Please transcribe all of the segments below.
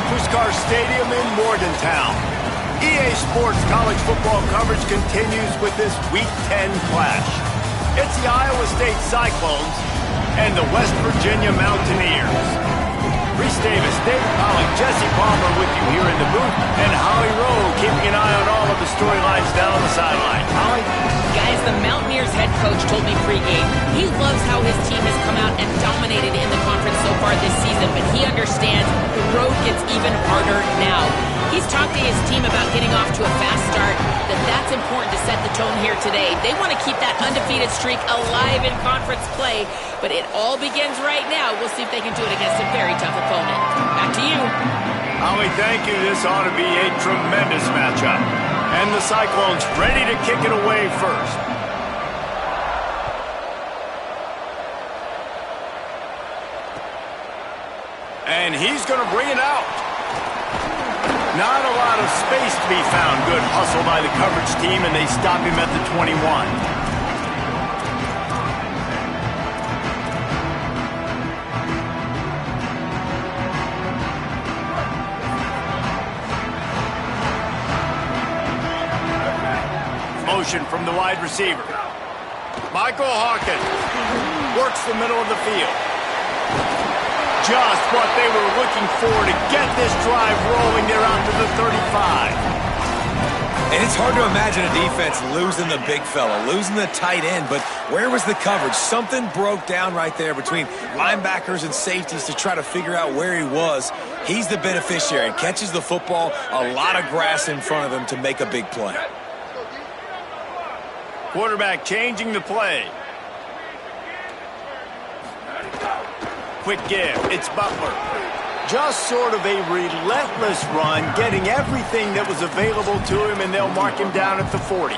Puskar Stadium in Morgantown. EA Sports college football coverage continues with this Week 10 clash. It's the Iowa State Cyclones and the West Virginia Mountaineers. Reese Davis, David Pollock, Jesse Palmer with you here in the booth, and Holly Rowe keeping an eye on all of the storylines down on the sideline. Holly? Guys, the Mountaineers head coach told me pregame he loves how his team has come out and dominated in the conference so far this season, but he understands the road gets even harder now. He's talked to his team about getting off to a fast start, that's important to set the tone here today. They want to keep that undefeated streak alive in conference play, but it all begins right now. We'll see if they can do it against a very tough opponent. Back to you. Holly, thank you. This ought to be a tremendous matchup. And the Cyclones ready to kick it away first. And he's going to bring it out. Not a lot of space to be found. Good hustle by the coverage team, and they stop him at the 21. Motion from the wide receiver. Michael Hawkins works the middle of the field. Just what they were looking for to get this drive rolling. They're out to the 35. And it's hard to imagine a defense losing the big fella, losing the tight end, but where was the coverage? Something broke down right there between linebackers and safeties to try to figure out where he was. He's the beneficiary. Catches the football, a lot of grass in front of him to make a big play. Quarterback changing the play. Quick give. It's Butler. Just sort of a relentless run, getting everything that was available to him, and they'll mark him down at the 40.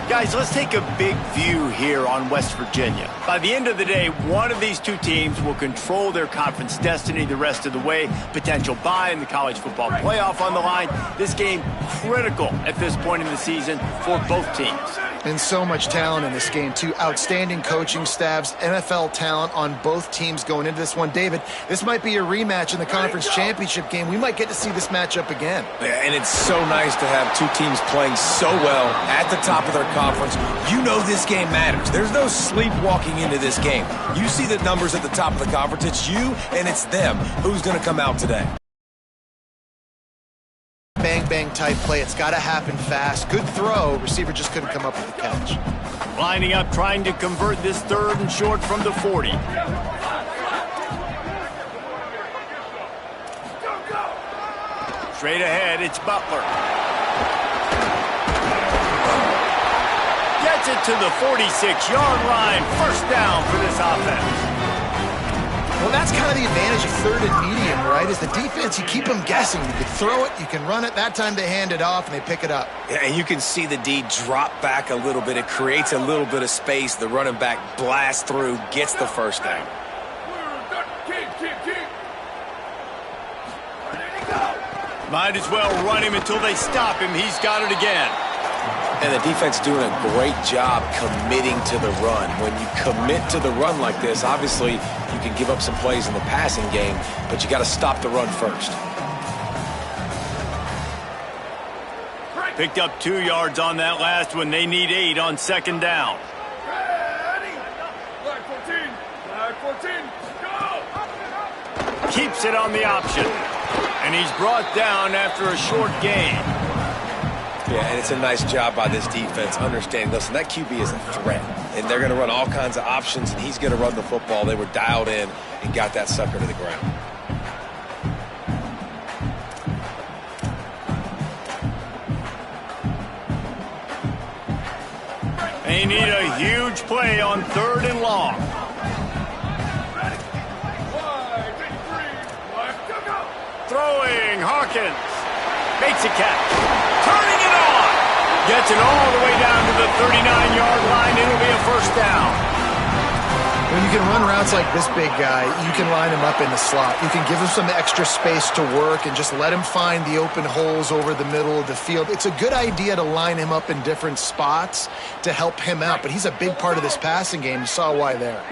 Guys, let's take a big view here on West Virginia. By the end of the day, one of these two teams will control their conference destiny the rest of the way. Potential bye in the college football playoff on the line. This game critical at this point in the season for both teams. And so much talent in this game, too. Outstanding coaching staffs, NFL talent on both teams going into this one. David, this might be a rematch in the conference championship game. We might get to see this matchup again. Yeah, and it's so nice to have two teams playing so well at the top of their conference. You know this game matters. There's no sleepwalking into this game. You see the numbers at the top of the conference. It's you and it's them. Who's going to come out today? Bang-bang type play. It's got to happen fast. Good throw. Receiver just couldn't come up with the catch. Lining up, trying to convert this 3rd and short from the 40. Straight ahead, it's Butler. Gets it to the 46-yard line. First down for this offense. Well, that's kind of the advantage of 3rd and medium, right? Is the defense, you keep them guessing. You can throw it, you can run it. That time they hand it off and they pick it up. Yeah, and you can see the D drop back a little bit. It creates a little bit of space. The running back blasts through, gets the first down. Might as well run him until they stop him. He's got it again. And the defense doing a great job committing to the run. When you commit to the run like this, obviously you can give up some plays in the passing game, but you got to stop the run first. Picked up 2 yards on that last one. They need 8 on 2nd down. Keeps it on the option. And he's brought down after a short gain. Yeah, and it's a nice job by this defense understanding, listen, that QB is a threat, and they're going to run all kinds of options, and he's going to run the football. They were dialed in and got that sucker to the ground. They need a huge play on 3rd and long. Throwing, Hawkins makes a catch. Turning it on. Gets it all the way down to the 39-yard line. It'll be a first down. When you can run routes like this big guy, you can line him up in the slot. You can give him some extra space to work and just let him find the open holes over the middle of the field. It's a good idea to line him up in different spots to help him out, but he's a big part of this passing game. You saw why there.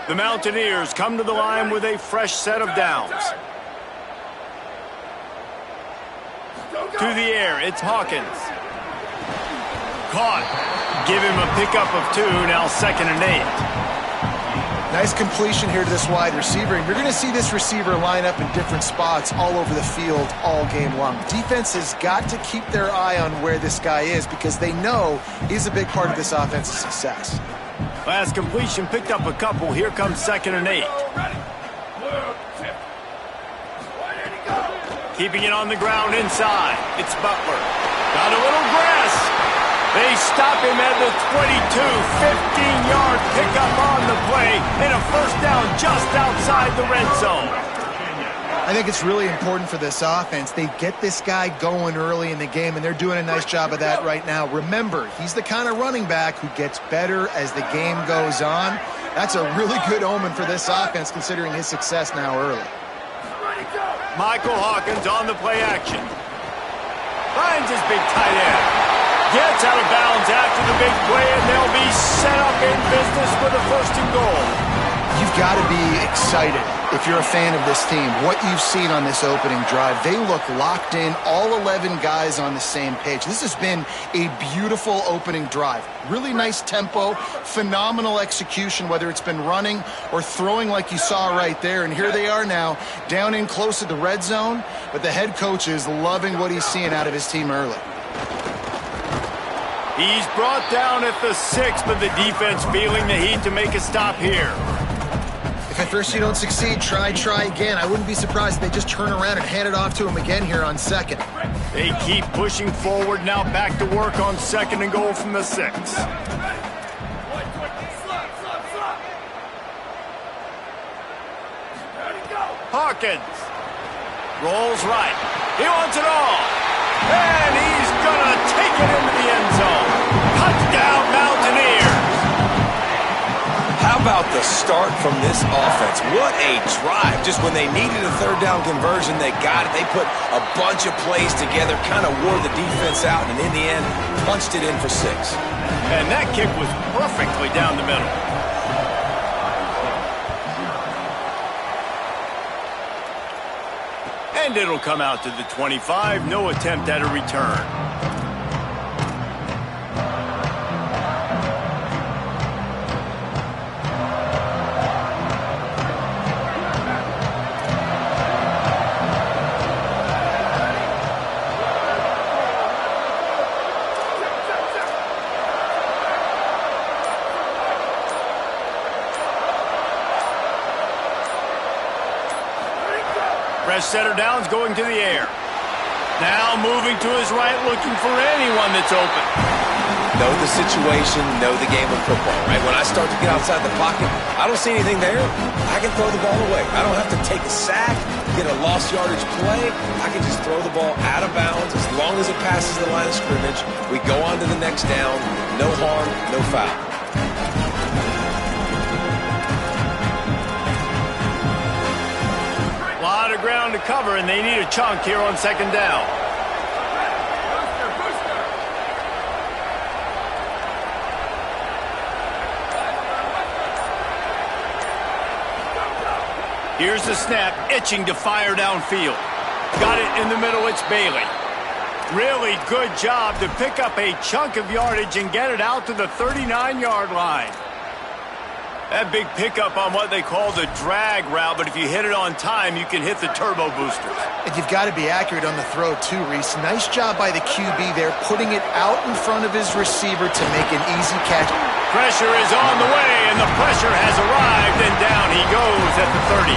The Mountaineers come to the line with a fresh set of downs. To the air, it's Hawkins. Caught. Give him a pickup of 2, now 2nd and 8. Nice completion here to this wide receiver, and you're going to see this receiver line up in different spots all over the field all game long. Defense has got to keep their eye on where this guy is because they know he's a big part of this offense's success. Last completion picked up a couple. Here comes 2nd and 8. Keeping it on the ground inside. It's Butler. Got a little grass. They stop him at the 22, 15-yard pickup on the play, and a first down just outside the red zone. I think it's really important for this offense. They get this guy going early in the game, and they're doing a nice job of that right now. Remember, he's the kind of running back who gets better as the game goes on. That's a really good omen for this offense, considering his success now early. Michael Hawkins on the play action. Finds his big tight end. Gets out of bounds after the big play, and they'll be set up in business with a 1st and goal. You've got to be excited if you're a fan of this team. What you've seen on this opening drive, they look locked in, all 11 guys on the same page. This has been a beautiful opening drive. Really nice tempo, phenomenal execution, whether it's been running or throwing like you saw right there. And here they are now, down in close to the red zone, but the head coach is loving what he's seeing out of his team early. He's brought down at the 6, but the defense feeling the heat to make a stop here. If at first you don't succeed, try again. I wouldn't be surprised if they just turn around and hand it off to him again here on 2nd. They keep pushing forward, now back to work on 2nd and goal from the 6. Hawkins rolls right. He wants it all. And he's going to take it into the end zone. Touchdown, Mountaineers. How about the start from this offense? What a drive. Just when they needed a 3rd down conversion, they got it. They put a bunch of plays together, kind of wore the defense out, and in the end, punched it in for 6. And that kick was perfectly down the middle. And it'll come out to the 25. No attempt at a return. Fresh setter downs going to the air. Now moving to his right, looking for anyone that's open. Know the situation, know the game of football, right? When I start to get outside the pocket, I don't see anything there. I can throw the ball away. I don't have to take a sack, get a lost yardage play. I can just throw the ball out of bounds as long as it passes the line of scrimmage. We go on to the next down. No harm, no foul. Lot of ground to cover, and they need a chunk here on 2nd down. Here's the snap, itching to fire downfield. Got it in the middle, it's Bailey. Really good job to pick up a chunk of yardage and get it out to the 39-yard line. That big pickup on what they call the drag route, but if you hit it on time, you can hit the turbo boosters. And you've got to be accurate on the throw, too, Reese. Nice job by the QB there, putting it out in front of his receiver to make an easy catch. Pressure is on the way, and the pressure has arrived, and down he goes at the 30.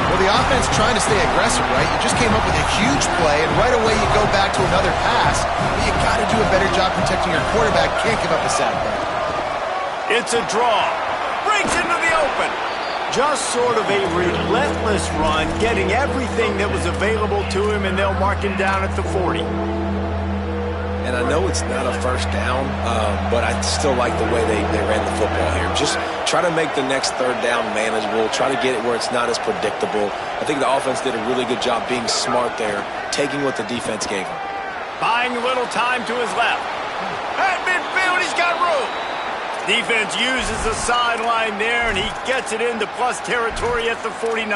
Well, the offense trying to stay aggressive, right? You just came up with a huge play, and right away you go back to another pass. But you got to do a better job protecting your quarterback. Can't give up a sack there. It's a draw. Breaks into the open. Just sort of a relentless run, getting everything that was available to him, and they'll mark him down at the 40. And I know it's not a first down, but I still like the way they ran the football here. Just try to make the next 3rd down manageable. Try to get it where it's not as predictable. I think the offense did a really good job being smart there, taking what the defense gave him. Buying a little time to his left. At midfield, he's got room. Defense uses the sideline there, and he gets it into plus territory at the 49.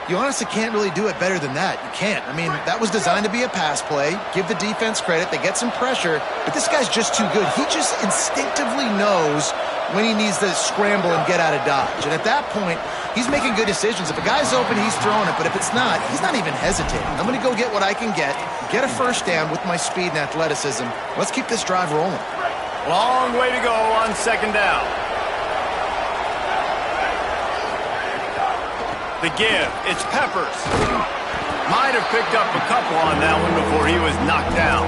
You honestly can't really do it better than that. You can't. I mean, that was designed to be a pass play. Give the defense credit. They get some pressure, but this guy's just too good. He just instinctively knows when he needs to scramble and get out of dodge. And at that point, he's making good decisions. If a guy's open, he's throwing it, but if it's not, he's not even hesitating. I'm going to go get what I can get a first down with my speed and athleticism. Let's keep this drive rolling. Long way to go on second down. The give, it's Peppers. Might have picked up a couple on that one before he was knocked down.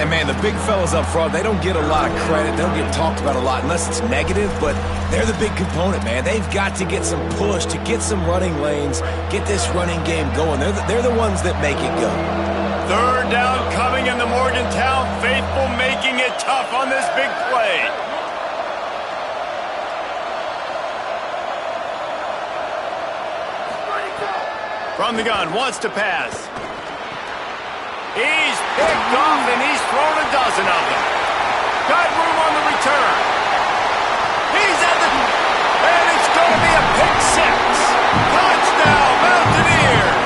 And, man, the big fellas up front, they don't get a lot of credit. They don't get talked about a lot unless it's negative, but they're the big component, man. They've got to get some push, to get some running lanes, get this running game going. They're the ones that make it go. Third down coming in the Morgantown faithful, making it tough on this big play. From the gun, wants to pass. He's picked off, and he's thrown a dozen of them. Got room on the return. He's at the... And it's going to be a pick six. Touchdown, Mountaineers.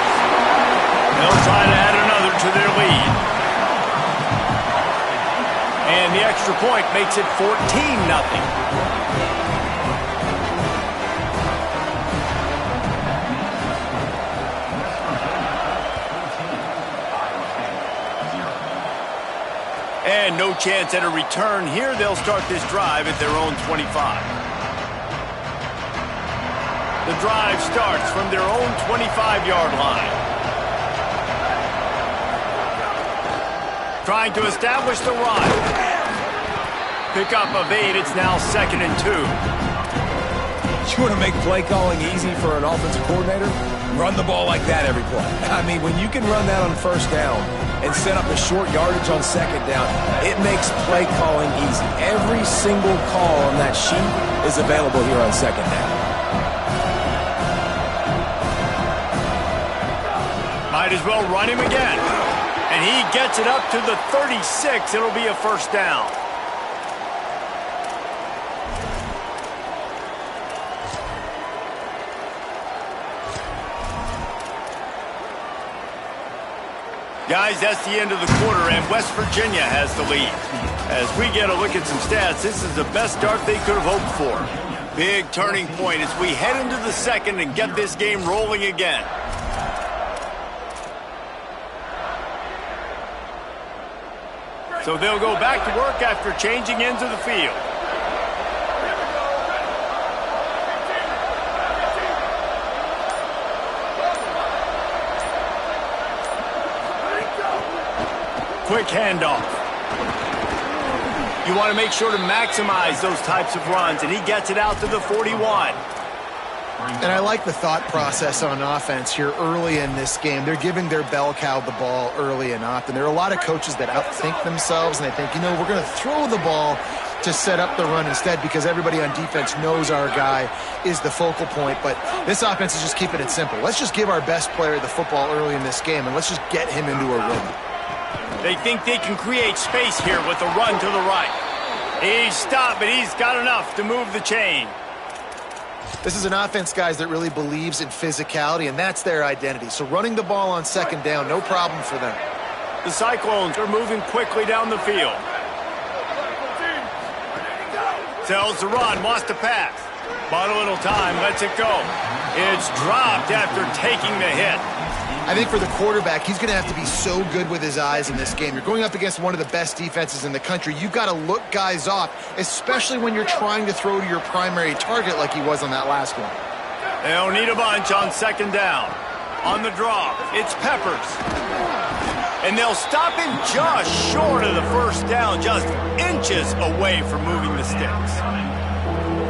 They'll try to add another to their lead. And the extra point makes it 14-0. And no chance at a return here. They'll start this drive at their own 25. The drive starts from their own 25-yard line. Trying to establish the run. Pickup of 8. It's now 2nd and 2. You want to make play calling easy for an offensive coordinator? Run the ball like that every play. I mean, when you can run that on first down and set up a short yardage on second down, it makes play calling easy. Every single call on that sheet is available here on second down. Might as well run him again. And he gets it up to the 36. It'll be a first down. Guys, that's the end of the quarter, and West Virginia has the lead. As we get a look at some stats, this is the best start they could have hoped for. Big turning point as we head into the second and get this game rolling again. So they'll go back to work after changing into the field. Quick handoff. You want to make sure to maximize those types of runs, and he gets it out to the 41. And I like the thought process on offense here early in this game. They're giving their bell cow the ball early and often. There are a lot of coaches that outthink themselves, and they think, you know, we're going to throw the ball to set up the run instead because everybody on defense knows our guy is the focal point. But this offense is just keeping it simple. Let's just give our best player the football early in this game, and let's just get him into a rhythm. They think they can create space here with a run to the right. He's stopped, but he's got enough to move the chain. This is an offense, guys, that really believes in physicality, and that's their identity. So running the ball on second down, no problem for them. The Cyclones are moving quickly down the field. Tells the run, wants to pass. Bought a little time, lets it go. It's dropped after taking the hit. I think for the quarterback, he's going to have to be so good with his eyes in this game. You're going up against one of the best defenses in the country. You've got to look guys off, especially when you're trying to throw to your primary target like he was on that last one. They'll need a bunch on second down. On the draw, it's Peppers. And they'll stop him just short of the first down, just inches away from moving the sticks.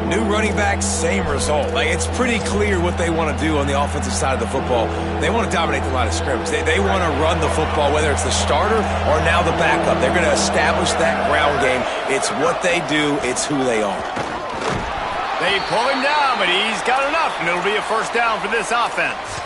New running back, same result. Like, it's pretty clear what they want to do on the offensive side of the football. They want to dominate the line of scrimmage. They want to run the football, whether it's the starter or now the backup. They're going to establish that ground game. It's what they do. It's who they are. They pull him down, but he's got enough, and it'll be a first down for this offense.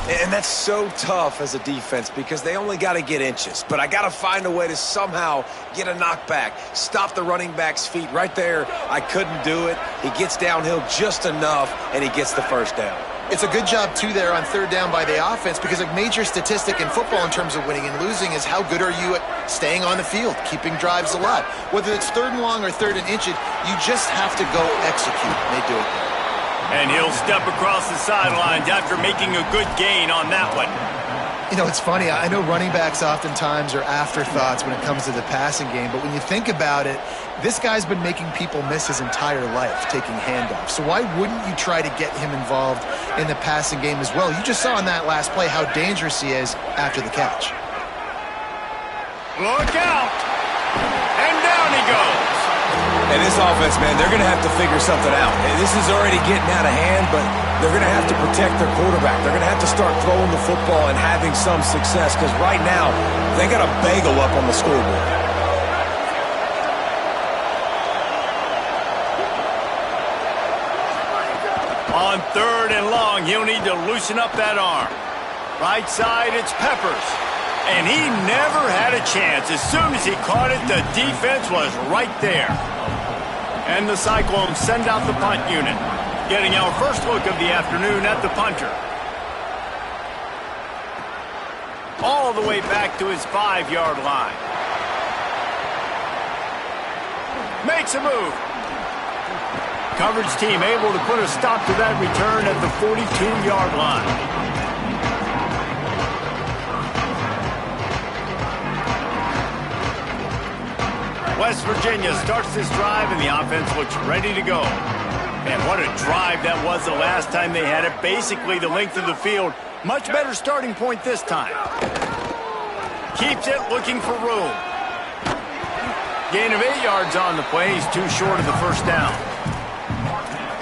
And that's so tough as a defense because they only got to get inches. But I got to find a way to somehow get a knockback, stop the running back's feet. Right there, I couldn't do it. He gets downhill just enough, and he gets the first down. It's a good job, too, there on third down by the offense because a major statistic in football in terms of winning and losing is how good are you at staying on the field, keeping drives alive. Whether it's third and long or third and inches, you just have to go execute. And they do it. And he'll step across the sidelines after making a good gain on that one. You know, it's funny. I know running backs oftentimes are afterthoughts when it comes to the passing game, but when you think about it, this guy's been making people miss his entire life taking handoffs. So why wouldn't you try to get him involved in the passing game as well? You just saw in that last play how dangerous he is after the catch. Look out! And down he goes. And this offense, man, they're going to have to figure something out. This is already getting out of hand, but they're going to have to protect their quarterback. They're going to have to start throwing the football and having some success because right now they got a bagel up on the scoreboard. On third and long, he'll need to loosen up that arm. Right side, it's Peppers. And he never had a chance. As soon as he caught it, the defense was right there. And the Cyclones send out the punt unit, getting our first look of the afternoon at the punter. All the way back to his 5-yard line. Makes a move. Coverage team able to put a stop to that return at the 42-yard line. West Virginia starts this drive, and the offense looks ready to go. And what a drive that was the last time they had it. Basically the length of the field. Much better starting point this time. Keeps it looking for room. Gain of 8 yards on the play. He's too short of the first down.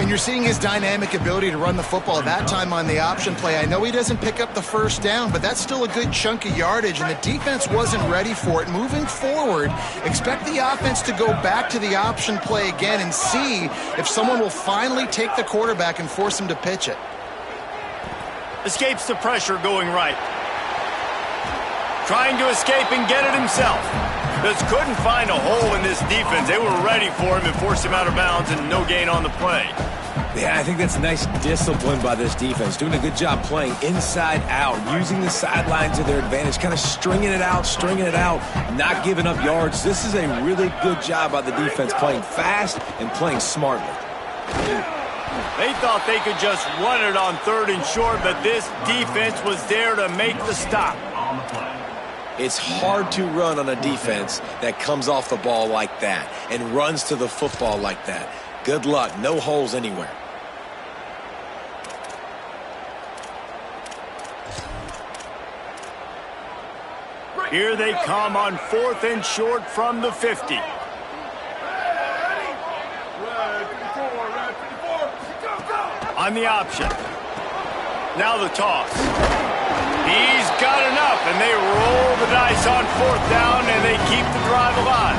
And you're seeing his dynamic ability to run the football that time on the option play. I know he doesn't pick up the first down, but that's still a good chunk of yardage, and the defense wasn't ready for it. Moving forward, expect the offense to go back to the option play again and see if someone will finally take the quarterback and force him to pitch it. Escapes the pressure going right. Trying to escape and get it himself. Just couldn't find a hole in this defense. They were ready for him and forced him out of bounds, and no gain on the play. Yeah, I think that's nice discipline by this defense. Doing a good job playing inside out, using the sideline to their advantage, kind of stringing it out, not giving up yards. This is a really good job by the defense, playing fast and playing smartly. They thought they could just run it on third and short, but this defense was there to make the stop. It's hard to run on a defense that comes off the ball like that and runs to the football like that. Good luck. No holes anywhere. Here they come on fourth and short from the 50. On the option. Now the toss. He's got enough, and they roll the dice on fourth down, and they keep the drive alive.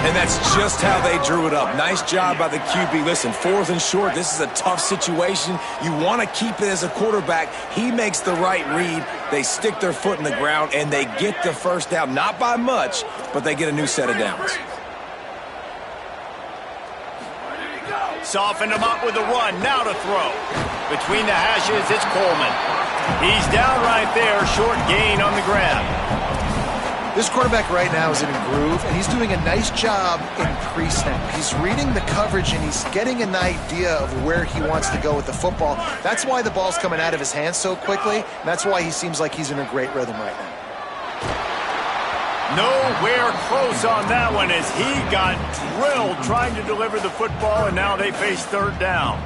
And that's just how they drew it up. Nice job by the QB. Listen, fourth and short, this is a tough situation. You want to keep it as a quarterback. He makes the right read. They stick their foot in the ground, and they get the first down. Not by much, but they get a new set of downs. Softened him up with a run. Now to throw. Between the hashes, it's Coleman. He's down right there. Short gain on the grab. This quarterback right now is in a groove, and he's doing a nice job in pre-snap. He's reading the coverage, and he's getting an idea of where he wants to go with the football. That's why the ball's coming out of his hands so quickly, and that's why he seems like he's in a great rhythm right now. Nowhere close on that one as he got drilled trying to deliver the football, and now they face third down.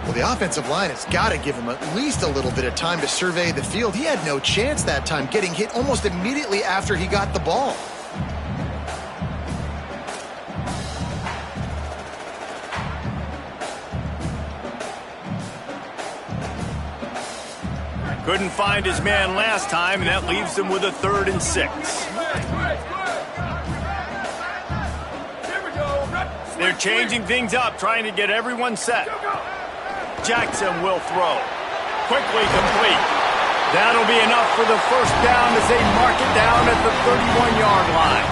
Well, the offensive line has got to give him at least a little bit of time to survey the field. He had no chance that time, getting hit almost immediately after he got the ball. Couldn't find his man last time, and that leaves him with a 3rd and 6. They're changing things up, trying to get everyone set. Jackson will throw. Quickly complete. That'll be enough for the first down as they mark it down at the 31-yard line.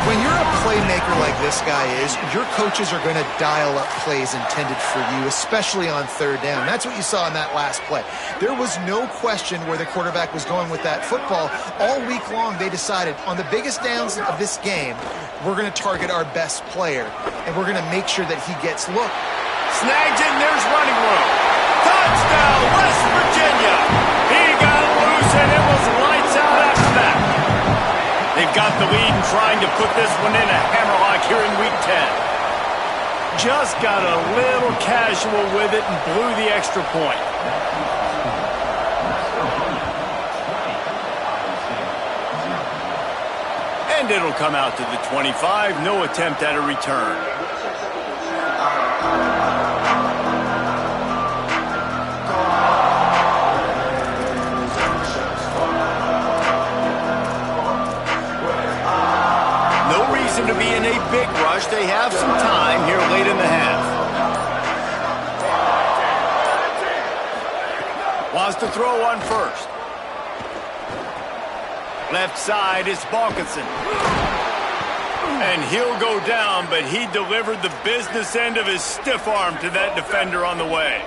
When you're a playmaker like this guy is, your coaches are going to dial up plays intended for you, especially on third down. That's what you saw in that last play. There was no question where the quarterback was going with that football. All week long, they decided on the biggest downs of this game, we're going to target our best player, and we're going to make sure that he gets look. Snags it, and there's running room. Touchdown, West Virginia. He got loose, and it was lights out after that. They've got the lead and trying to put this one in a hammerlock here in Week 10. Just got a little casual with it and blew the extra point. And it'll come out to the 25. No attempt at a return. To be in a big rush. They have some time here late in the half. Wants to throw one first. Left side is Balkinson. And he'll go down, but he delivered the business end of his stiff arm to that defender on the way.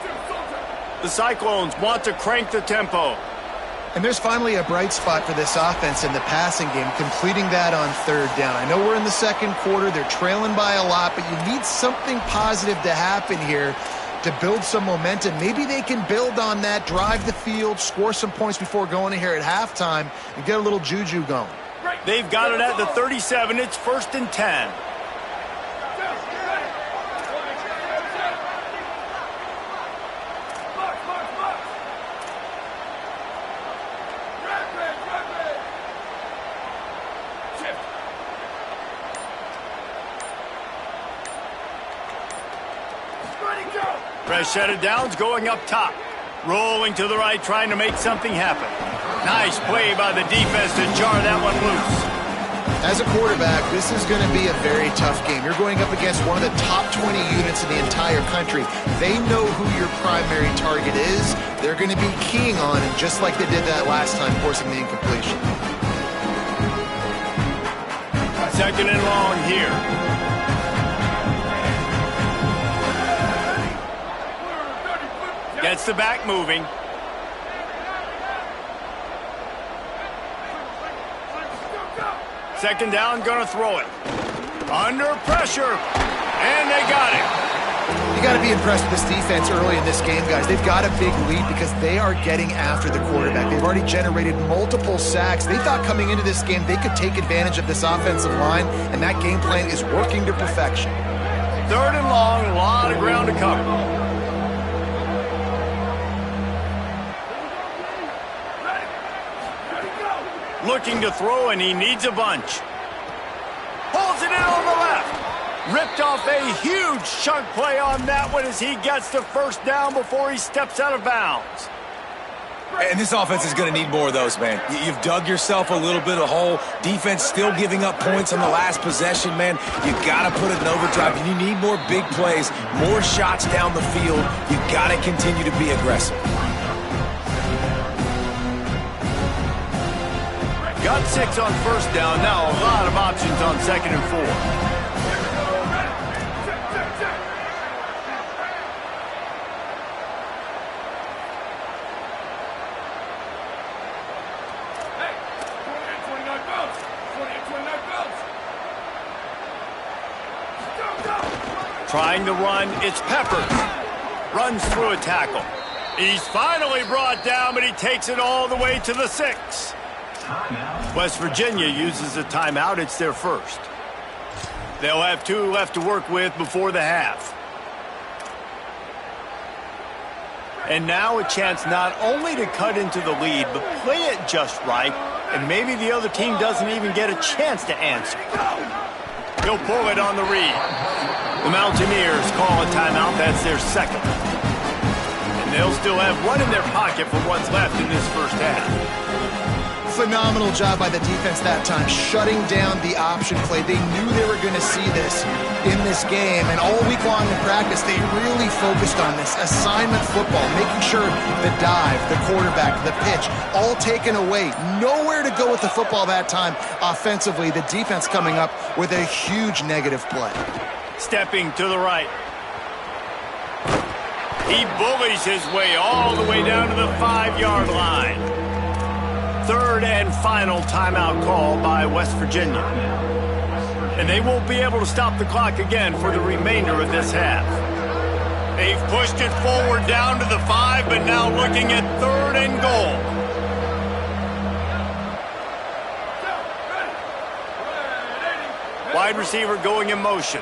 The Cyclones want to crank the tempo. And there's finally a bright spot for this offense in the passing game, completing that on third down. I know we're in the second quarter. They're trailing by a lot, but you need something positive to happen here to build some momentum. Maybe they can build on that, drive the field, score some points before going in here at halftime, and get a little juju going. They've got it at the 37. It's 1st and 10. Fresh set of downs going up top. Rolling to the right, trying to make something happen. Nice play by the defense to jar that one loose. As a quarterback, this is going to be a very tough game. You're going up against one of the top 20 units in the entire country. They know who your primary target is. They're going to be keying on him, just like they did that last time, forcing the incompletion. 2nd and long here. Gets the back moving. Second down, gonna throw it. Under pressure, and they got it. You got to be impressed with this defense early in this game, guys. They've got a big lead because they are getting after the quarterback. They've already generated multiple sacks. They thought coming into this game they could take advantage of this offensive line, and that game plan is working to perfection. 3rd and long, a lot of ground to cover. Looking to throw, and he needs a bunch. Pulls it in on the left. Ripped off a huge chunk play on that one as he gets the first down before he steps out of bounds. And this offense is going to need more of those, man. You've dug yourself a little bit of hole. Defense still giving up points on the last possession, man. You got to put it in overdrive. You need more big plays, more shots down the field. You got to continue to be aggressive. Got 6 on first down. Now a lot of options on 2nd and 4. Trying to run, it's Peppers. Runs through a tackle. He's finally brought down, but he takes it all the way to the 6. West Virginia uses a timeout. It's their first. They'll have 2 left to work with before the half. And now a chance not only to cut into the lead, but play it just right, and maybe the other team doesn't even get a chance to answer. He'll pull it on the read. The Mountaineers call a timeout. That's their second. And they'll still have one in their pocket for what's left in this first half. Phenomenal job by the defense that time, shutting down the option play. They knew they were going to see this in this game, and all week long in practice, they really focused on this assignment football, making sure the dive, the quarterback, the pitch, all taken away. Nowhere to go with the football that time offensively. The defense coming up with a huge negative play. Stepping to the right. He bullies his way all the way down to the 5-yard line. Third and final timeout call by West Virginia. And they won't be able to stop the clock again for the remainder of this half. They've pushed it forward down to the 5, but now looking at 3rd and goal. Wide receiver going in motion.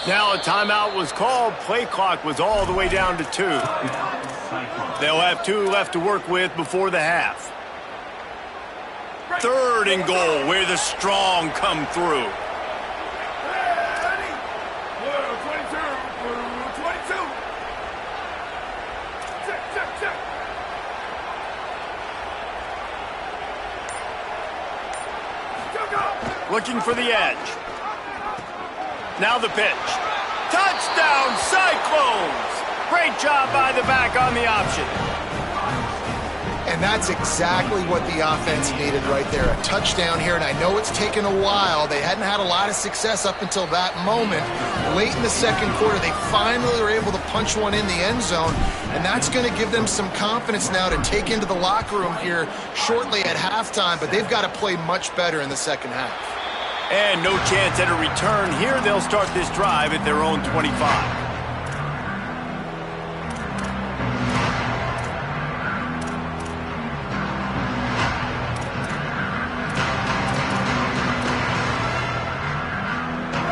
Now a timeout was called. Play clock was all the way down to 2. They'll have 2 left to work with before the half. 3rd and goal, where the strong come through. Looking for the edge. Now the pitch. Touchdown, Cyclones! Great job by the back on the option. And that's exactly what the offense needed right there. A touchdown here, and I know it's taken a while. They hadn't had a lot of success up until that moment. Late in the second quarter, they finally were able to punch one in the end zone, and that's going to give them some confidence now to take into the locker room here shortly at halftime, but they've got to play much better in the second half. And no chance at a return here. They'll start this drive at their own 25.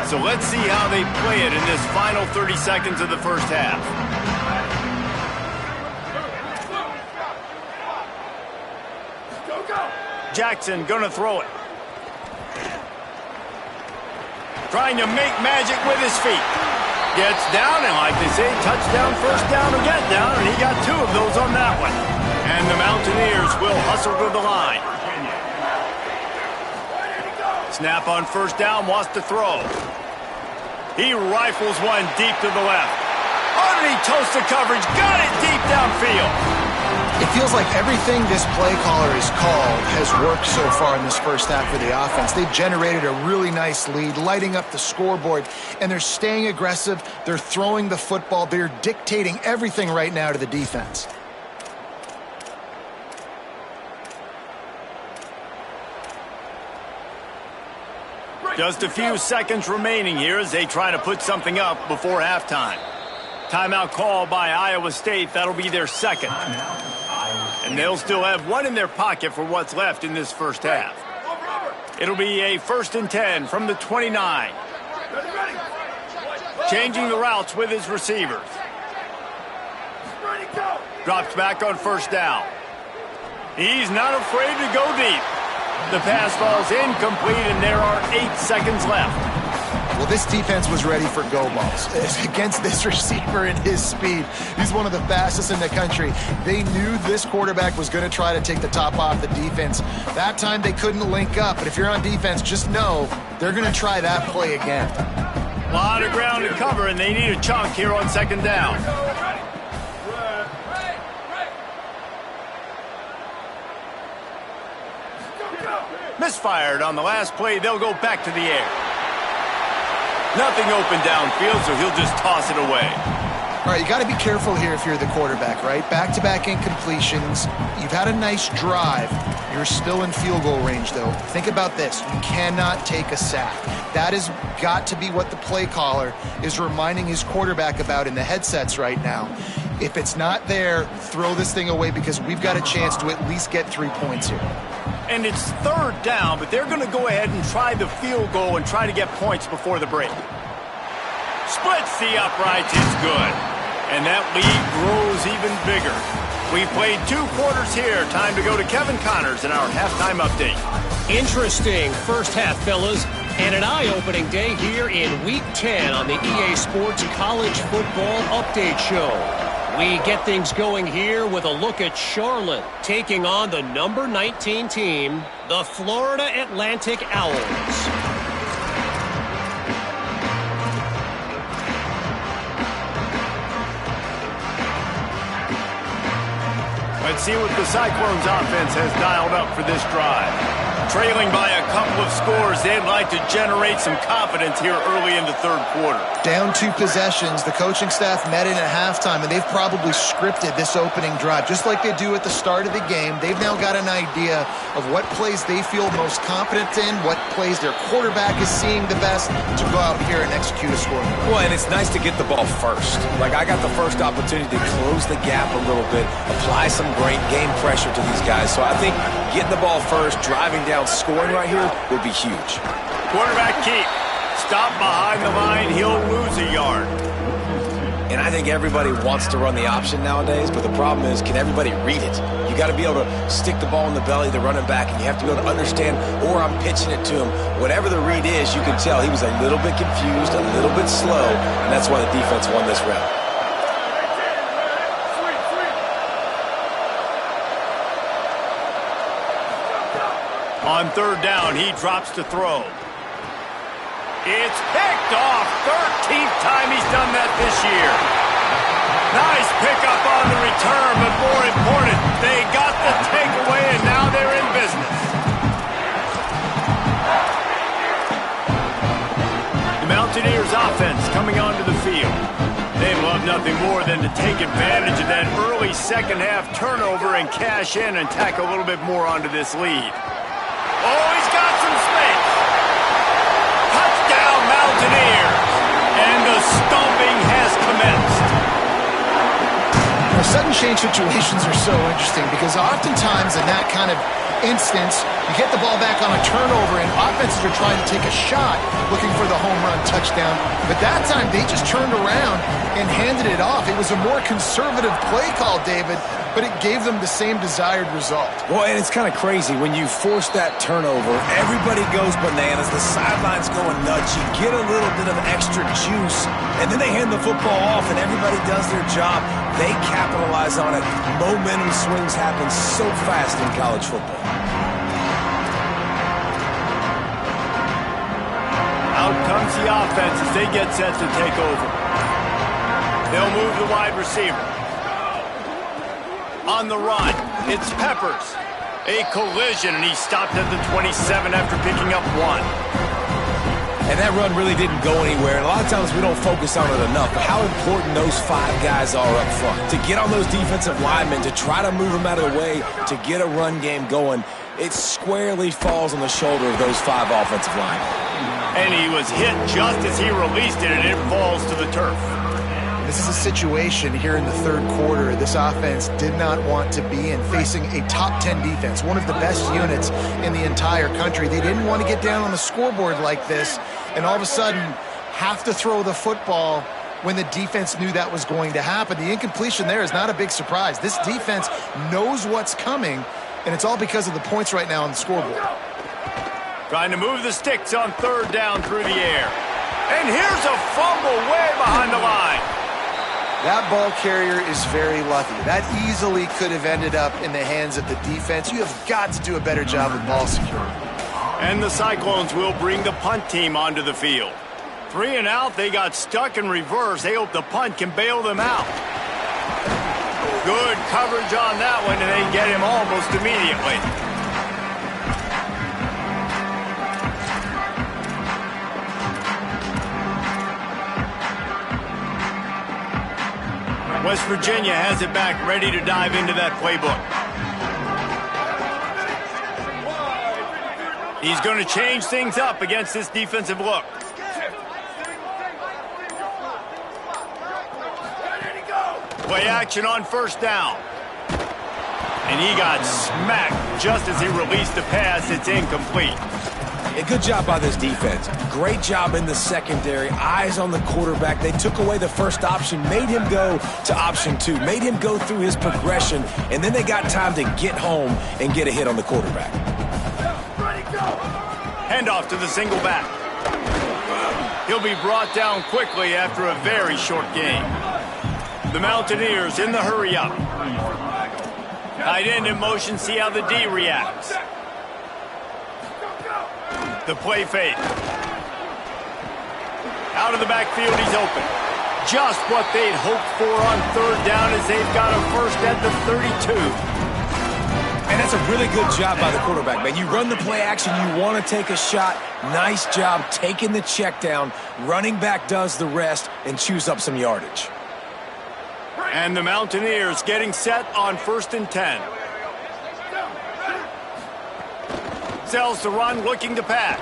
So let's see how they play it in this final 30 seconds of the first half. Jackson gonna throw it. Trying to make magic with his feet. Gets down, and like they say, touchdown, first down, or get down, and he got 2 of those on that one. And the Mountaineers will hustle to the line. Snap on first down, wants to throw. He rifles one deep to the left. Underneath toast the coverage, got it deep downfield. It feels like everything this play caller has called has worked so far in this first half for the offense. They've generated a really nice lead, lighting up the scoreboard, and they're staying aggressive. They're throwing the football. They're dictating everything right now to the defense. Just a few seconds remaining here as they try to put something up before halftime. Timeout call by Iowa State. That'll be their second. And they'll still have 1 in their pocket for what's left in this first half. It'll be a 1st and 10 from the 29. Changing the routes with his receivers. Drops back on first down. He's not afraid to go deep. The pass falls incomplete, and there are 8 seconds left. Well, this defense was ready for go balls against this receiver and his speed. He's one of the fastest in the country. They knew this quarterback was going to try to take the top off the defense. That time they couldn't link up, but if you're on defense, just know they're going to try that play again. A lot of ground to cover, and they need a chunk here on second down. Misfired on the last play. They'll go back to the air. Nothing open downfield, so he'll just toss it away. All right, you got to be careful here if you're the quarterback, right? Back-to-back incompletions. You've had a nice drive. You're still in field goal range, though. Think about this. You cannot take a sack. That has got to be what the play caller is reminding his quarterback about in the headsets right now. If it's not there, throw this thing away because we've got a chance to at least get 3 points here. And it's third down, but they're going to go ahead and try the field goal and try to get points before the break. Splits the uprights, it's good. And that lead grows even bigger. We've played 2 quarters here. Time to go to Kevin Connors in our halftime update. Interesting first half, fellas. And an eye-opening day here in Week 10 on the EA Sports College Football Update Show. We get things going here with a look at Charlotte taking on the number 19 team, the Florida Atlantic Owls. Let's see what the Cyclones offense has dialed up for this drive. Trailing by a couple of scores, they'd like to generate some confidence here early in the third quarter. Down 2 possessions, the coaching staff met in at halftime, and they've probably scripted this opening drive. Just like they do at the start of the game, they've now got an idea of what plays they feel most confident in, what plays their quarterback is seeing the best to go out here and execute a score. Well, and it's nice to get the ball first. Like, I got the first opportunity to close the gap a little bit, apply some great game pressure to these guys. So I think getting the ball first, driving down, scoring right here would be huge. Quarterback keep. Stop behind the line. He'll lose a yard. And I think everybody wants to run the option nowadays, but the problem is, can everybody read it? You got to be able to stick the ball in the belly of the running back, and you have to be able to understand, or I'm pitching it to him. Whatever the read is, you can tell he was a little bit confused, a little bit slow, and that's why the defense won this round. On third down, he drops to throw. It's picked off. 13th time he's done that this year. Nice pickup on the return, but more important, they got the takeaway, and now they're in business. The Mountaineers offense coming onto the field. They love nothing more than to take advantage of that early second-half turnover and cash in and tack a little bit more onto this lead. Oh, he's got some space. Touchdown, Mountaineers. And the stomping has commenced. Now, sudden change situations are so interesting because oftentimes in that kind of instance, you get the ball back on a turnover and offenses are trying to take a shot looking for the home run touchdown. But that time, they just turned around and handed it off. It was a more conservative play call, David, but it gave them the same desired result. Well, and it's kind of crazy. When you force that turnover, everybody goes bananas. The sideline's going nuts. You get a little bit of extra juice, and then they hand the football off, and everybody does their job. They capitalize on it. Momentum swings happen so fast in college football. Out comes the offense as they get set to take over. They'll move the wide receiver. On the run, it's Peppers. A collision, and he stopped at the 27 after picking up 1. And that run really didn't go anywhere. And a lot of times we don't focus on it enough. But how important those 5 guys are up front. To get on those defensive linemen, to try to move them out of the way, to get a run game going, it squarely falls on the shoulder of those 5 offensive linemen. And he was hit just as he released it, and it falls to the turf. This is a situation here in the third quarter this offense did not want to be in, facing a top 10 defense, one of the best units in the entire country. They didn't want to get down on the scoreboard like this and all of a sudden have to throw the football when the defense knew that was going to happen. The incompletion there is not a big surprise. This defense knows what's coming, and it's all because of the points right now on the scoreboard. Trying to move the sticks on third down through the air. And here's a fumble way behind the line. That ball carrier is very lucky. That easily could have ended up in the hands of the defense. You have got to do a better job with ball security. And the Cyclones will bring the punt team onto the field. 3 and out, they got stuck in reverse. They hope the punt can bail them out. Good coverage on that one, and they get him almost immediately. West Virginia has it back, ready to dive into that playbook. He's going to change things up against this defensive look. Play action on first down. And he got smacked just as he released the pass. It's incomplete. A good job by this defense. Great job in the secondary. Eyes on the quarterback. They took away the first option, made him go to option 2, made him go through his progression, and then they got time to get home and get a hit on the quarterback. Handoff to the single back. He'll be brought down quickly after a very short game. The Mountaineers in the hurry-up. Tight end in motion, see how the D reacts. The play fake. Out of the backfield, he's open. Just what they'd hoped for on third down as they've got a first at the 32. And that's a really good job by the quarterback, man. You run the play action, you want to take a shot. Nice job taking the check down. Running back does the rest and chews up some yardage. And the Mountaineers getting set on 1st and 10. Sells the run, looking to pass.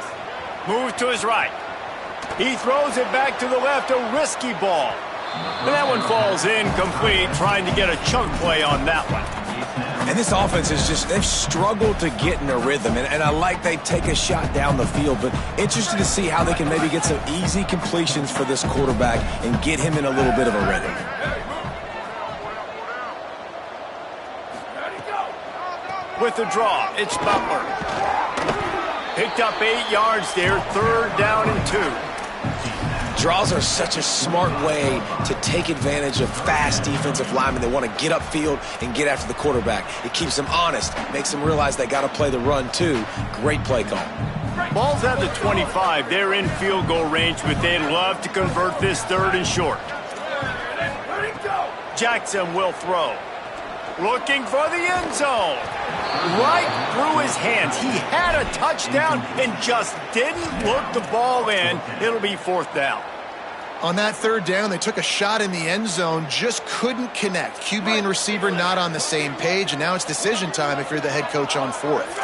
Moves to his right. He throws it back to the left, a risky ball. And that one falls incomplete, trying to get a chunk play on that one. And this offense is just, they've struggled to get in a rhythm. And I like they take a shot down the field, but interested to see how they can maybe get some easy completions for this quarterback and get him in a little bit of a rhythm. With the draw, it's Butler. Picked up 8 yards there, 3rd down and 2. Draws are such a smart way to take advantage of fast defensive linemen that want to get upfield and get after the quarterback. It keeps them honest, makes them realize they got to play the run too. Great play call. Ball's at the 25. They're in field goal range, but they'd love to convert this 3rd and short. Jackson will throw. Looking for the end zone. Right through his hands. He had a touchdown and just didn't look the ball in. It'll be 4th down. On that 3rd down, they took a shot in the end zone, just couldn't connect. QB and receiver not on the same page, and now it's decision time if you're the head coach on 4th.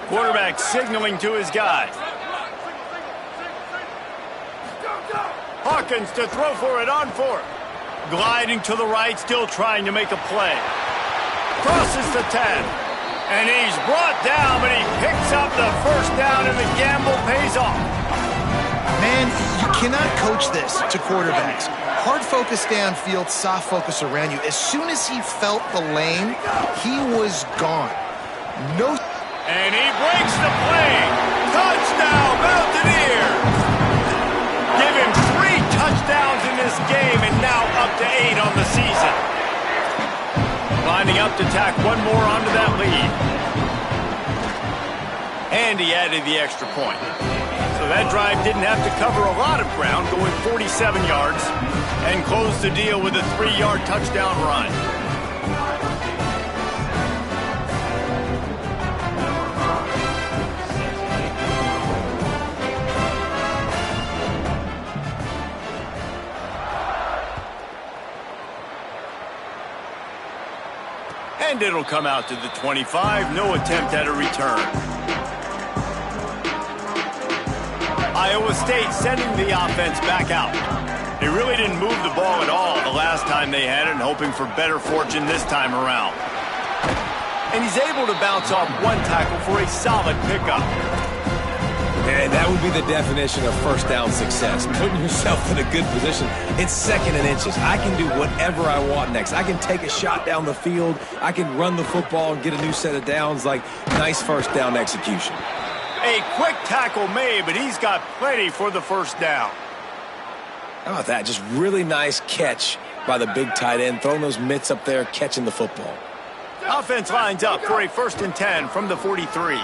Quarterback signaling to his guy. Hawkins to throw for it on 4th. Gliding to the right, still trying to make a play. Crosses the 10. And he's brought down, but he picks up the 1st down, and the gamble pays off. Man, you cannot coach this to quarterbacks. Hard focus downfield, soft focus around you. As soon as he felt the lane, he was gone. No. And he breaks the play. Touchdown, Mountaineers. Give him 3 touchdowns in this game, and now up to 8 on the season. Lining up to tack one more onto that lead. And he added the extra point. So that drive didn't have to cover a lot of ground, going 47 yards, and closed the deal with a 3-yard touchdown run. And it'll come out to the 25. No attempt at a return. Iowa State sending the offense back out. They really didn't move the ball at all the last time they had it, and hoping for better fortune this time around. And he's able to bounce off one tackle for a solid pickup. And that would be the definition of 1st down success. Putting yourself in a good position. It's 2nd and inches. I can do whatever I want next. I can take a shot down the field. I can run the football and get a new set of downs. Like, nice 1st down execution. A quick tackle made, but he's got plenty for the 1st down. How about that? Just really nice catch by the big tight end. Throwing those mitts up there, catching the football. Offense lines up for a 1st and 10 from the 43.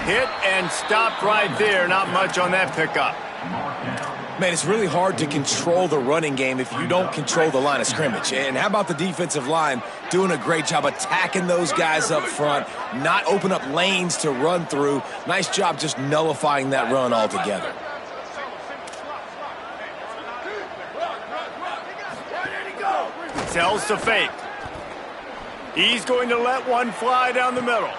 Hit and stopped right there. Not much on that pickup. Man, it's really hard to control the running game if you don't control the line of scrimmage. And how about the defensive line doing a great job attacking those guys up front, not open up lanes to run through. Nice job just nullifying that run altogether. Sells to fake. He's going to let one fly down the middle.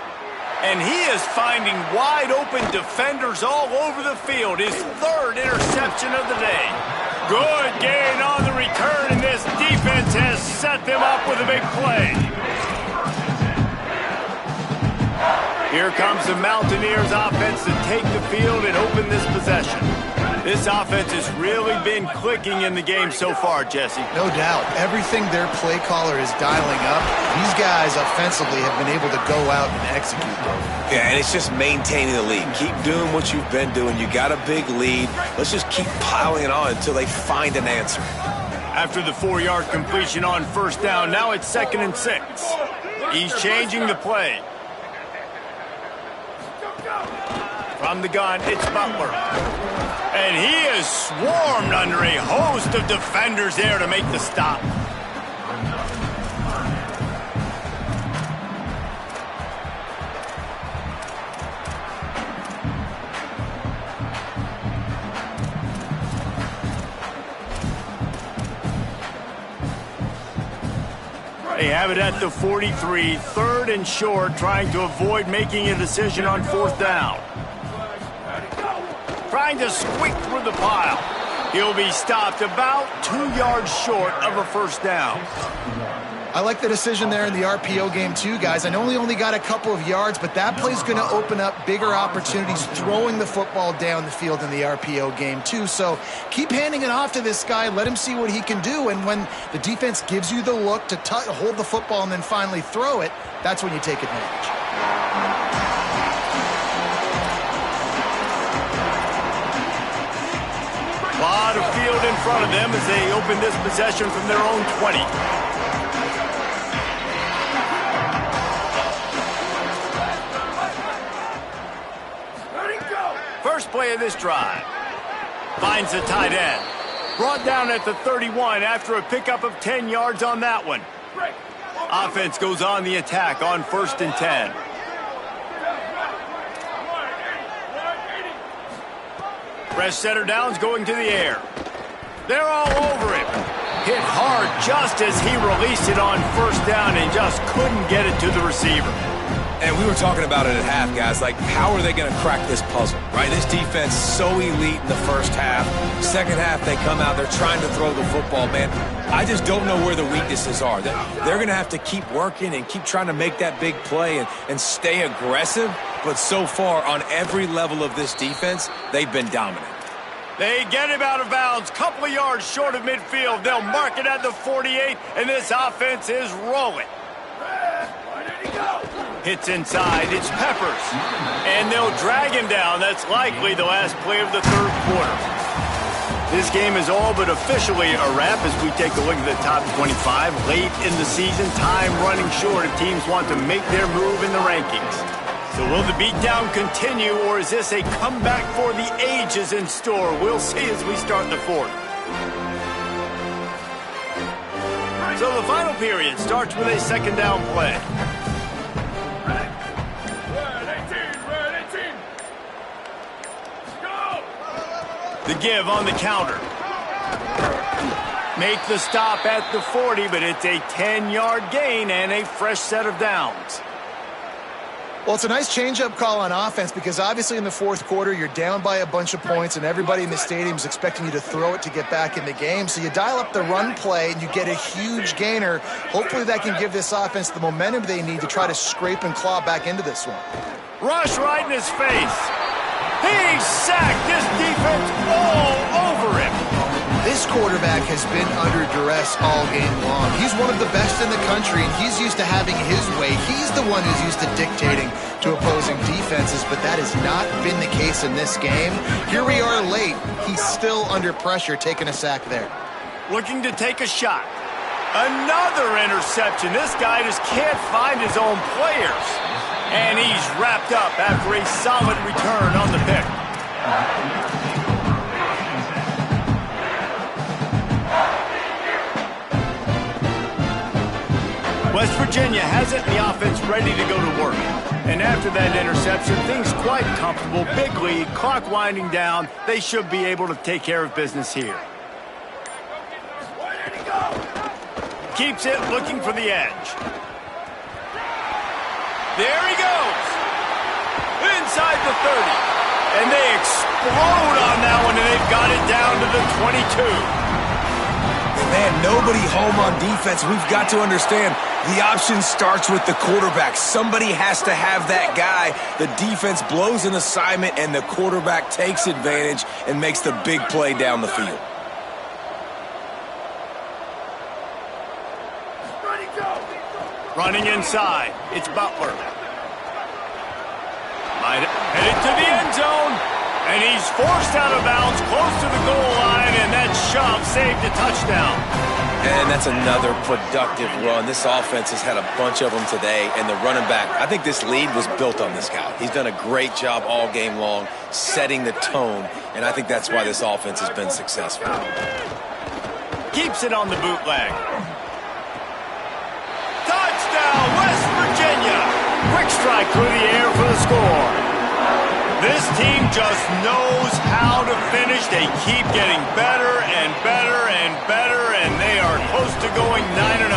And he is finding wide-open defenders all over the field. His 3rd interception of the day. Good gain on the return, and this defense has set them up with a big play. Here comes the Mountaineers offense to take the field and open this possession. This offense has really been clicking in the game so far, Jesse. No doubt. Everything their play caller is dialing up, these guys offensively have been able to go out and execute. Yeah, and it's just maintaining the lead. Keep doing what you've been doing. You got a big lead. Let's just keep piling it on until they find an answer. After the 4-yard completion on first down, now it's 2nd and 6. He's changing the play. From the gun, it's Butler. And he is swarmed under a host of defenders there to make the stop. They have it at the 43, 3rd and short, trying to avoid making a decision on 4th down. Trying to squeak through the pile. He'll be stopped about 2 yards short of a first down. I like the decision there in the RPO game too, guys. I know he only got a couple of yards, but that play's going to open up bigger opportunities throwing the football down the field in the RPO game too. So keep handing it off to this guy. Let him see what he can do. And when the defense gives you the look to hold the football and then finally throw it, that's when you take advantage. A lot of field in front of them as they open this possession from their own 20. First play of this drive. Finds the tight end. Brought down at the 31 after a pickup of 10 yards on that one. Offense goes on the attack on 1st and 10. Fresh setter downs going to the air. They're all over him. Hit hard just as he released it on 1st down and just couldn't get it to the receiver. And we were talking about it at half, guys. Like, how are they going to crack this puzzle, right? This defense so elite in the first half. Second half, they come out. They're trying to throw the football, man. I just don't know where the weaknesses are. They're going to have to keep working and keep trying to make that big play and stay aggressive. But so far, on every level of this defense, they've been dominant. They get him out of bounds, couple of yards short of midfield. They'll mark it at the 48, and this offense is rolling. Hits inside, it's Peppers. And they'll drag him down. That's likely the last play of the 3rd quarter. This game is all but officially a wrap as we take a look at the top 25. Late in the season, time running short if teams want to make their move in the rankings. So will the beatdown continue, or is this a comeback for the ages in store? We'll see as we start the 4th. So the final period starts with a 2nd down play. The give on the counter. Make the stop at the 40, but it's a 10-yard gain and a fresh set of downs. Well, it's a nice change-up call on offense because obviously in the 4th quarter, you're down by a bunch of points and everybody in the stadium is expecting you to throw it to get back in the game. So you dial up the run play and you get a huge gainer. Hopefully that can give this offense the momentum they need to try to scrape and claw back into this one. Rush right in his face. He's sacked. This defense all over him. This quarterback has been under duress all game long. He's one of the best in the country, and he's used to having his way. He's the one who's used to dictating to opposing defenses, but that has not been the case in this game. Here we are late. He's still under pressure, taking a sack there. Looking to take a shot. Another interception. This guy just can't find his own players. And he's wrapped up after a solid return on the pick. West Virginia has it, and the offense ready to go to work. And after that interception, things quite comfortable. Big lead, clock winding down. They should be able to take care of business here. Keeps it, looking for the edge. There he goes. Inside the 30. And they explode on that one, and they've got it down to the 22. Man, nobody home on defense. We've got to understand the option starts with the quarterback. Somebody has to have that guy. The defense blows an assignment, and the quarterback takes advantage and makes the big play down the field. Running inside, it's Butler. Headed to the end zone, and he's forced out of bounds close to the goal line, and that shove saved a touchdown. And that's another productive run. This offense has had a bunch of them today, and the running back, I think this lead was built on this guy. He's done a great job all game long setting the tone, and I think that's why this offense has been successful. Keeps it on the bootleg. Touchdown, West Virginia. Quick strike through the air for the score. This team just knows how to finish. They keep getting better and better and better, and they are close to going 9-0.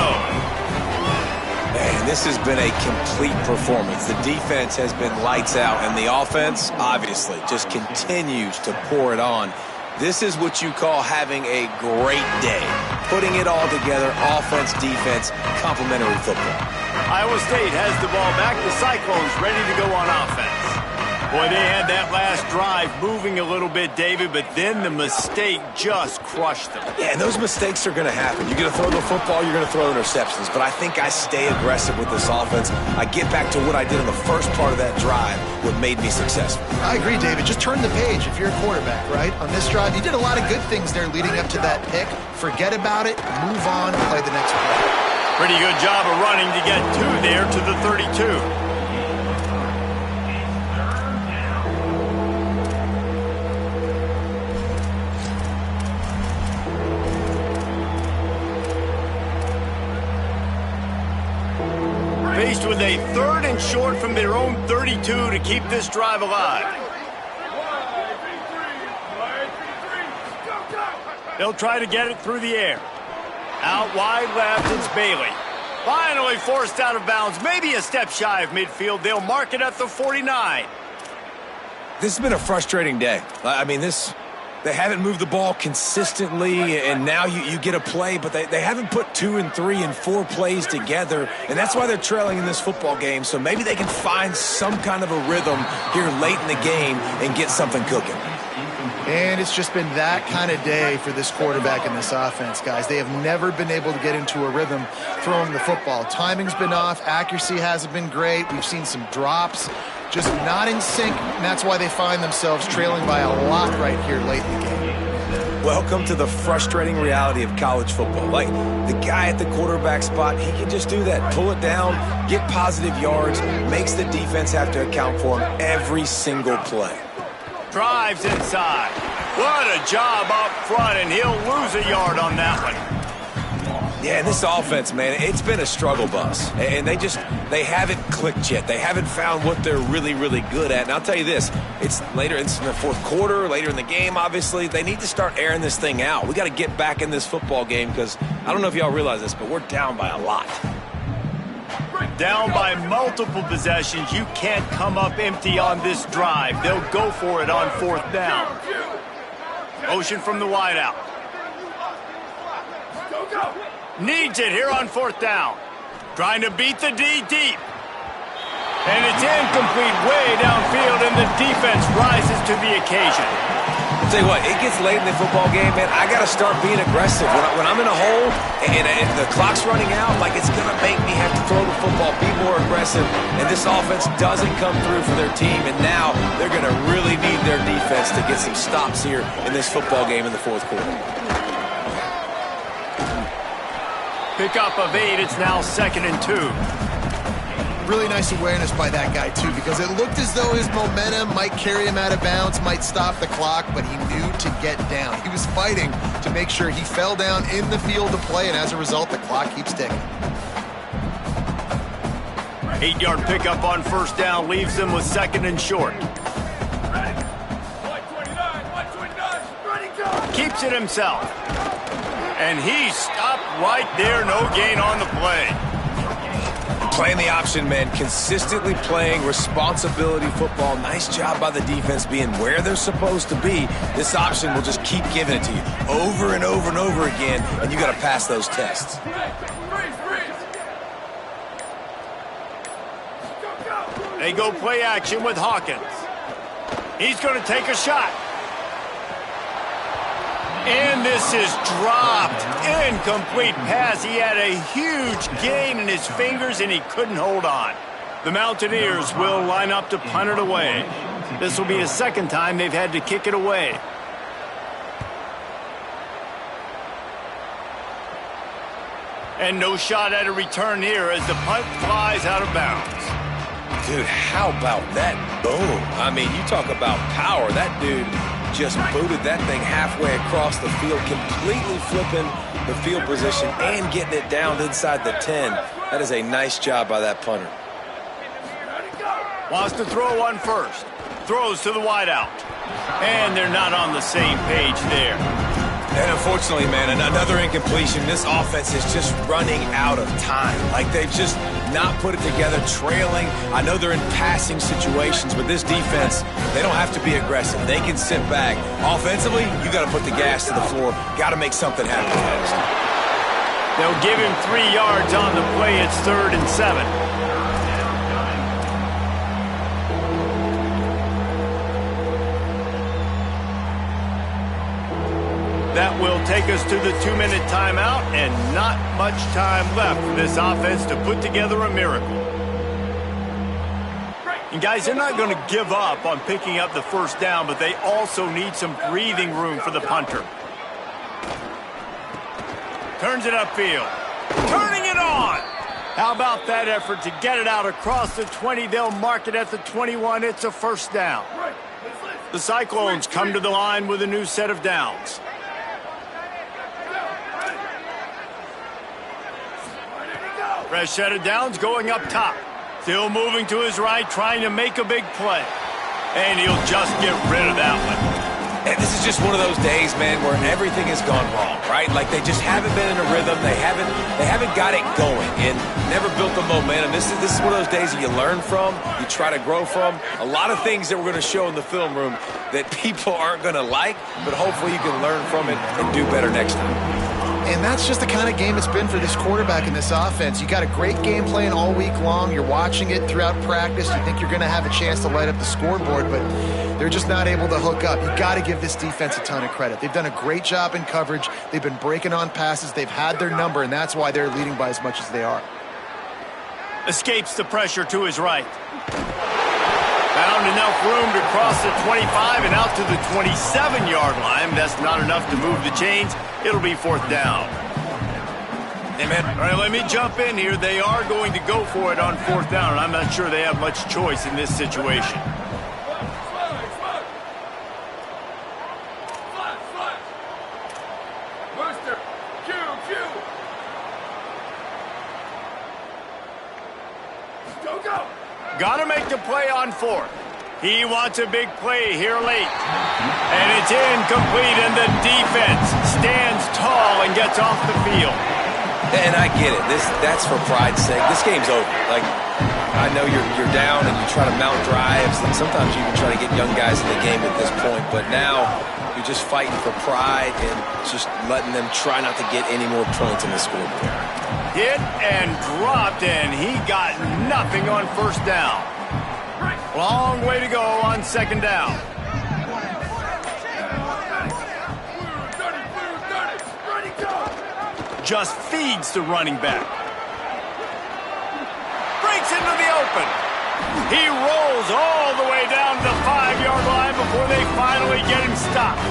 Man, this has been a complete performance. The defense has been lights out, and the offense, obviously, just continues to pour it on. This is what you call having a great day. Putting it all together, offense, defense, complementary football. Iowa State has the ball back. The Cyclones ready to go on offense. Boy, they had that last drive moving a little bit, David, but then the mistake just crushed them. Yeah, and those mistakes are going to happen. You're going to throw the football, you're going to throw interceptions, but I think I stay aggressive with this offense. I get back to what I did in the first part of that drive, what made me successful. I agree, David. Just turn the page if you're a quarterback, right? On this drive, you did a lot of good things there leading up to that pick. Forget about it, move on, and play the next play. Pretty good job of running to get two there to the 32. Faced with a 3rd and short from their own 32 to keep this drive alive. They'll try to get it through the air. Out wide left, it's Bailey. Finally forced out of bounds, maybe a step shy of midfield. They'll mark it at the 49. This has been a frustrating day. I mean, they haven't moved the ball consistently, and now you get a play, but they haven't put 2 and 3 and 4 plays together, and that's why they're trailing in this football game. So maybe they can find some kind of a rhythm here late in the game and get something cooking. And it's just been that kind of day for this quarterback and this offense, guys. They have never been able to get into a rhythm throwing the football. Timing's been off. Accuracy hasn't been great. We've seen some drops. Just not in sync, and that's why they find themselves trailing by a lot right here late in the game. Welcome to the frustrating reality of college football. Like, the guy at the quarterback spot, he can just do that. Pull it down, get positive yards, makes the defense have to account for him every single play. Drives inside. What a job up front, and he'll lose a yard on that one. Yeah, and this offense, man, it's been a struggle bus. And they haven't clicked yet. They haven't found what they're really, really good at. And I'll tell you this, it's later in the fourth quarter, later in the game, obviously. They need to start airing this thing out. We got to get back in this football game because I don't know if y'all realize this, but we're down by a lot. Down by multiple possessions. You can't come up empty on this drive. They'll go for it on 4th down. Motion from the wideout. Needs it here on 4th down. Trying to beat the D deep. And it's incomplete way downfield, and the defense rises to the occasion. I'll tell you what, it gets late in the football game, man. I got to start being aggressive. When I'm in a hole and the clock's running out, like, it's going to make me have to throw the football, be more aggressive. And this offense doesn't come through for their team, and now they're going to really need their defense to get some stops here in this football game in the 4th quarter. Pickup of 8, it's now 2nd and 2. Really nice awareness by that guy, too, because it looked as though his momentum might carry him out of bounds, might stop the clock, but he knew to get down. He was fighting to make sure he fell down in the field to play, and as a result, the clock keeps ticking. 8-yard pickup on 1st down leaves them with 2nd and short. Keeps it himself. And he stopped right there, no gain on the play. Playing the option, man, consistently playing responsibility football. Nice job by the defense being where they're supposed to be. This option will just keep giving it to you over and over and over again, and you got to pass those tests. They go play action with Hawkins. He's going to take a shot. And this is dropped. Incomplete pass. He had a huge gain in his fingers, and he couldn't hold on. The Mountaineers will line up to punt it away. This will be the second time they've had to kick it away. And no shot at a return here as the punt flies out of bounds. Dude, how about that boom? I mean, you talk about power. That dude just booted that thing halfway across the field, completely flipping the field position and getting it down inside the 10. That is a nice job by that punter. Wants to throw one first. Throws to the wideout. And they're not on the same page there. And unfortunately, man, another incompletion. This offense is just running out of time. Like, they've just not put it together, trailing. I know they're in passing situations, but this defense, they don't have to be aggressive. They can sit back. Offensively, you got to put the gas to the floor. Got to make something happen fast. They'll give him 3 yards on the play. It's 3rd and 7. That will take us to the 2-minute timeout, and not much time left for this offense to put together a miracle. And guys, they're not going to give up on picking up the first down, but they also need some breathing room for the punter. Turns it upfield. Turning it on! How about that effort to get it out across the 20? They'll mark it at the 21. It's a first down. The Cyclones come to the line with a new set of downs. Fresh set of downs going up top. Still moving to his right, trying to make a big play. And he'll just get rid of that one. And this is just one of those days, man, where everything has gone wrong, right? Like, they just haven't been in a rhythm. They haven't got it going and never built the momentum. This is one of those days that you learn from, you try to grow from. A lot of things that we're going to show in the film room that people aren't going to like, but hopefully you can learn from it and do better next time. And that's just the kind of game it's been for this quarterback in this offense. You got a great game plan all week long. You're watching it throughout practice. You think you're going to have a chance to light up the scoreboard, but they're just not able to hook up. You got to give this defense a ton of credit. They've done a great job in coverage. They've been breaking on passes. They've had their number, and that's why they're leading by as much as they are. Escapes the pressure to his right. Found enough room to cross the 25 and out to the 27-yard line. That's not enough to move the chains. It'll be 4th down. Hey, man. All right, let me jump in here. They are going to go for it on 4th down, and I'm not sure they have much choice in this situation. Got to make the play on 4th. He wants a big play here late. And it's incomplete, and the defense stands tall and gets off the field. And I get it. That's for pride's sake. This game's over. Like, I know you're down and you try to mount drives, and sometimes you even try to get young guys in the game at this point. But now you're just fighting for pride and just letting them try not to get any more points in the scoreboard. Hit and dropped, and he got nothing on 1st down. Long way to go on 2nd down. Just feeds the running back. Breaks into the open. He rolls all the way down to the 5-yard line before they finally get him stopped.